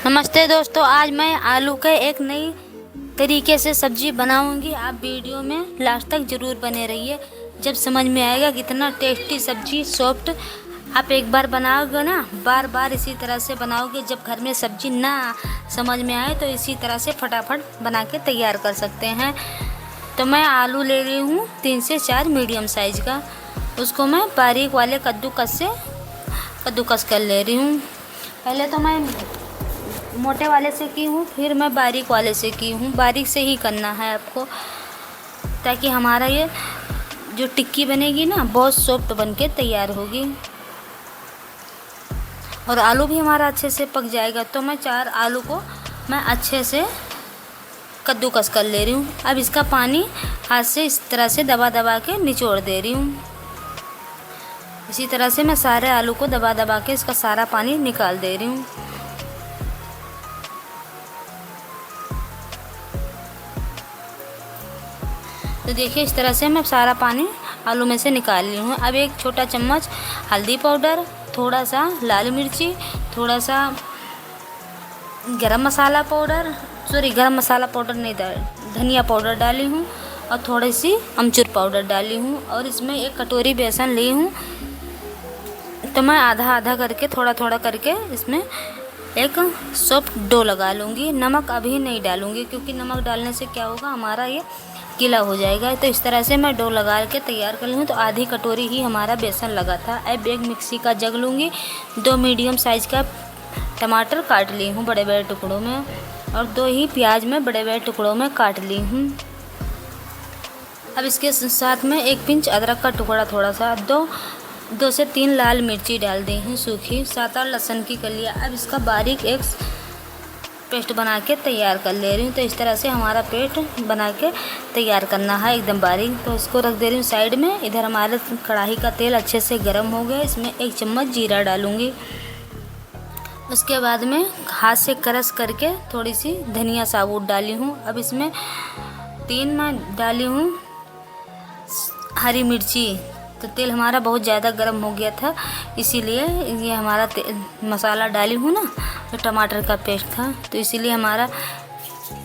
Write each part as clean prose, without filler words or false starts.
नमस्ते दोस्तों, आज मैं आलू के एक नई तरीके से सब्जी बनाऊंगी। आप वीडियो में लास्ट तक ज़रूर बने रहिए, जब समझ में आएगा कितना टेस्टी सब्जी सॉफ्ट। आप एक बार बनाओगे ना, बार बार इसी तरह से बनाओगे। जब घर में सब्जी ना समझ में आए तो इसी तरह से फटाफट बना के तैयार कर सकते हैं। तो मैं आलू ले रही हूँ 3 से 4 मीडियम साइज़ का। उसको मैं बारीक वाले कद्दूकस कर ले रही हूँ। पहले तो मैं मोटे वाले से की हूँ, फिर मैं बारीक वाले से की हूँ। बारीक से ही करना है आपको, ताकि हमारा ये जो टिक्की बनेगी ना बहुत सॉफ्ट बन के तैयार होगी और आलू भी हमारा अच्छे से पक जाएगा। तो मैं 4 आलू को मैं अच्छे से कद्दूकस कर ले रही हूँ। अब इसका पानी हाथ से इस तरह से दबा दबा के निचोड़ दे रही हूँ। इसी तरह से मैं सारे आलू को दबा दबा के इसका सारा पानी निकाल दे रही हूँ। तो देखिए, इस तरह से मैं सारा पानी आलू में से निकाल ली हूँ। अब एक छोटा चम्मच हल्दी पाउडर, थोड़ा सा लाल मिर्ची, थोड़ा सा गरम मसाला पाउडर नहीं डाल, धनिया पाउडर डाली हूँ और थोड़ी सी अमचूर पाउडर डाली हूँ। और इसमें 1 कटोरी बेसन ली हूँ। तो मैं आधा आधा करके थोड़ा थोड़ा करके इसमें एक सॉफ्ट डो लगा लूँगी। नमक अभी नहीं डालूँगी, क्योंकि नमक डालने से क्या होगा, हमारा ये गीला हो जाएगा। तो इस तरह से मैं डो लगा के तैयार कर लूँ। तो आधी कटोरी ही हमारा बेसन लगा था। अब एक मिक्सी का जग लूँगी। 2 मीडियम साइज़ का टमाटर काट ली हूँ बड़े बड़े टुकड़ों में, और 2 ही प्याज में बड़े बड़े टुकड़ों में काट ली हूँ। अब इसके साथ में 1 पिंच अदरक का टुकड़ा, थोड़ा सा 2 से 3 लाल मिर्ची डाल दी हूँ सूखी, 7-8 लहसुन की कलियाँ। अब इसका बारीक एक पेस्ट बना के तैयार कर ले रही हूँ। तो इस तरह से हमारा पेस्ट बना के तैयार करना है एकदम बारीक। तो इसको रख दे रही हूँ साइड में। इधर हमारे कढ़ाई का तेल अच्छे से गर्म हो गया। इसमें 1 चम्मच जीरा डालूँगी। उसके बाद में हाथ से क्रश करके थोड़ी सी धनिया साबुत डाली हूँ। अब इसमें 3 मैं डाली हूँ हरी मिर्ची। तो तेल हमारा बहुत ज़्यादा गर्म हो गया था, इसीलिए ये हमारा मसाला डाली हूँ ना, तो टमाटर का पेस्ट था, तो इसीलिए हमारा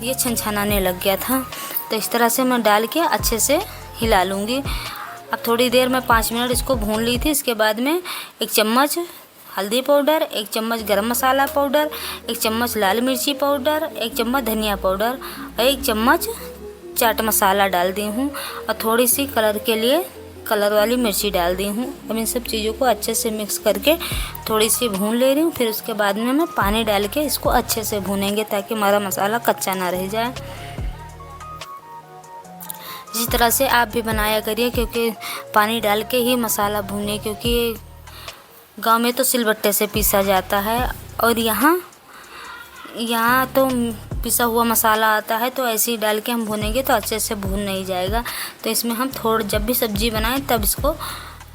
ये छनछनाने लग गया था। तो इस तरह से मैं डाल के अच्छे से हिला लूँगी। अब थोड़ी देर में 5 मिनट इसको भून ली थी। इसके बाद में 1 चम्मच हल्दी पाउडर, 1 चम्मच गरम मसाला पाउडर, 1 चम्मच लाल मिर्ची पाउडर, 1 चम्मच धनिया पाउडर और 1 चम्मच चाट मसाला डाल दी हूँ, और थोड़ी सी कलर के लिए कलर वाली मिर्ची डाल दी हूँ। अब इन सब चीज़ों को अच्छे से मिक्स करके थोड़ी सी भून ले रही हूँ। फिर उसके बाद में मैं पानी डाल के इसको अच्छे से भूनेंगे, ताकि हमारा मसाला कच्चा ना रह जाए। इसी तरह से आप भी बनाया करिए, क्योंकि पानी डाल के ही मसाला भूने, क्योंकि गांव में तो सिलबट्टे से पीसा जाता है और यहाँ तो पिसा हुआ मसाला आता है। तो ऐसे ही डाल के हम भूनेंगे तो अच्छे से भून नहीं जाएगा। तो इसमें हम जब भी सब्ज़ी बनाएं तब इसको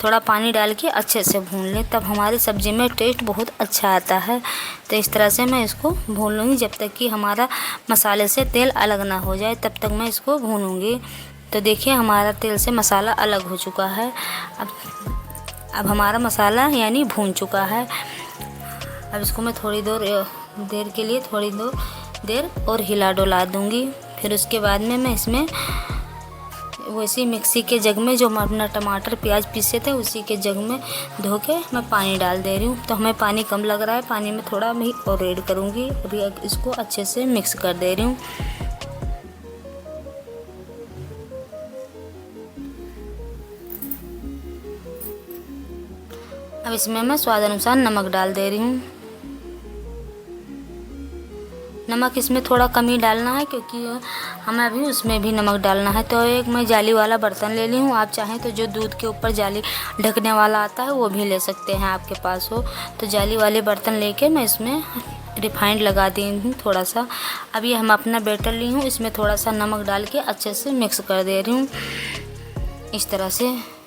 थोड़ा पानी डाल के अच्छे से भून लें, तब हमारी सब्ज़ी में टेस्ट बहुत अच्छा आता है। तो इस तरह से मैं इसको भून लूँगी जब तक कि हमारा मसाले से तेल अलग ना हो जाए, तब तक मैं इसको भूनूँगी। तो देखिए, हमारा तेल से मसाला अलग हो चुका है। अब हमारा मसाला यानी भून चुका है। अब इसको मैं थोड़ी देर और हिला डुला दूँगी। फिर उसके बाद में मैं इसमें वैसे मिक्सी के जग में जो अपना टमाटर प्याज पीसे थे, उसी के जग में धो के मैं पानी डाल दे रही हूँ। तो हमें पानी कम लग रहा है, पानी में थोड़ा मैं और ऐड करूँगी। अभी इसको अच्छे से मिक्स कर दे रही हूँ। अब इसमें मैं स्वाद अनुसार नमक डाल दे रही हूँ। नमक इसमें थोड़ा कम ही डालना है, क्योंकि हमें अभी उसमें भी नमक डालना है। तो एक मैं जाली वाला बर्तन ले ली हूँ। आप चाहें तो जो दूध के ऊपर जाली ढकने वाला आता है वो भी ले सकते हैं, आपके पास हो तो। जाली वाले बर्तन लेके मैं इसमें रिफाइंड लगा दी हूँ थोड़ा सा। अब ये हम अपना बैटर ली हूँ, इसमें थोड़ा सा नमक डाल के अच्छे से मिक्स कर दे रही हूँ इस तरह से।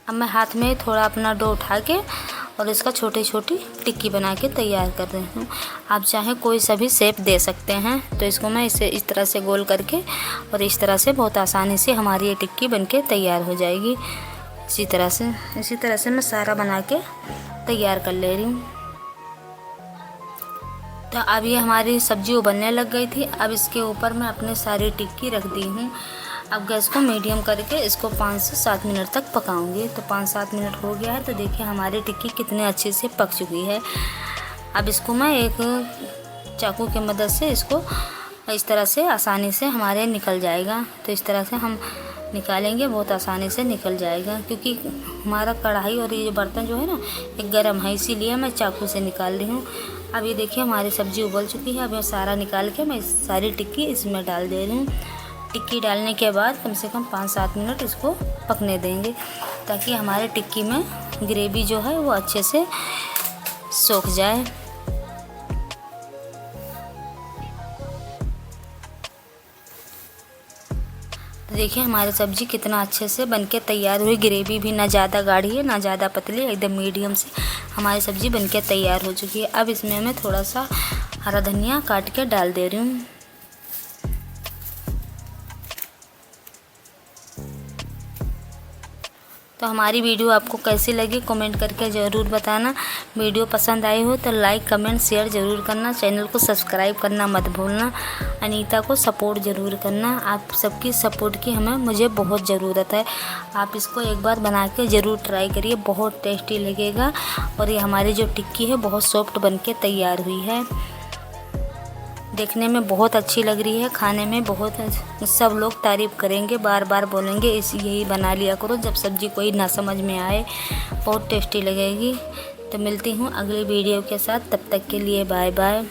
अब मैं हाथ में थोड़ा अपना डो उठा के और इसका छोटी छोटी टिक्की बना के तैयार कर रही हूँ। आप चाहें कोई सा भी शेप दे सकते हैं। तो इसको मैं इसे इस तरह से गोल करके और इस तरह से बहुत आसानी से हमारी ये टिक्की बनके तैयार हो जाएगी। इसी तरह से मैं सारा बना के तैयार कर ले रही हूँ। तो अब ये हमारी सब्जी उबलने लग गई थी। अब इसके ऊपर मैं अपने सारी टिक्की रख दी हूँ। अब गैस को मीडियम करके इसको 5 से 7 मिनट तक पकाऊंगी। तो 5-7 मिनट हो गया है। तो देखिए हमारी टिक्की कितने अच्छे से पक चुकी है। अब इसको मैं एक चाकू की मदद से इसको इस तरह से आसानी से हमारे निकल जाएगा। तो इस तरह से हम निकालेंगे, बहुत आसानी से निकल जाएगा, क्योंकि हमारा कढ़ाई और ये बर्तन जो है ना एक गर्म है, इसीलिए मैं चाकू से निकाल रही हूँ। अब ये देखिए हमारी सब्ज़ी उबल चुकी है। अब ये सारा निकाल के मैं सारी टिक्की इसमें डाल दे रही हूँ। टिक्की डालने के बाद कम से कम 5-7 मिनट इसको पकने देंगे, ताकि हमारे टिक्की में ग्रेवी जो है वो अच्छे से सूख जाए। देखिए हमारी सब्ज़ी कितना अच्छे से बनके तैयार हुई। ग्रेवी भी ना ज़्यादा गाढ़ी है ना ज़्यादा पतली, एकदम मीडियम से हमारी सब्ज़ी बनके तैयार हो चुकी है। अब इसमें मैं थोड़ा सा हरा धनिया काट के डाल दे रही हूँ। तो हमारी वीडियो आपको कैसी लगी कमेंट करके ज़रूर बताना। वीडियो पसंद आई हो तो लाइक कमेंट शेयर ज़रूर करना। चैनल को सब्सक्राइब करना मत भूलना। अनीता को सपोर्ट ज़रूर करना। आप सबकी सपोर्ट की मुझे बहुत ज़रूरत है। आप इसको एक बार बना के ज़रूर ट्राई करिए, बहुत टेस्टी लगेगा। और ये हमारी जो टिक्की है बहुत सॉफ्ट बन के तैयार हुई है। देखने में बहुत अच्छी लग रही है, खाने में बहुत सब लोग तारीफ़ करेंगे, बार बार बोलेंगे यही बना लिया करो जब सब्ज़ी कोई ना समझ में आए। बहुत टेस्टी लगेगी। तो मिलती हूँ अगली वीडियो के साथ, तब तक के लिए बाय बाय।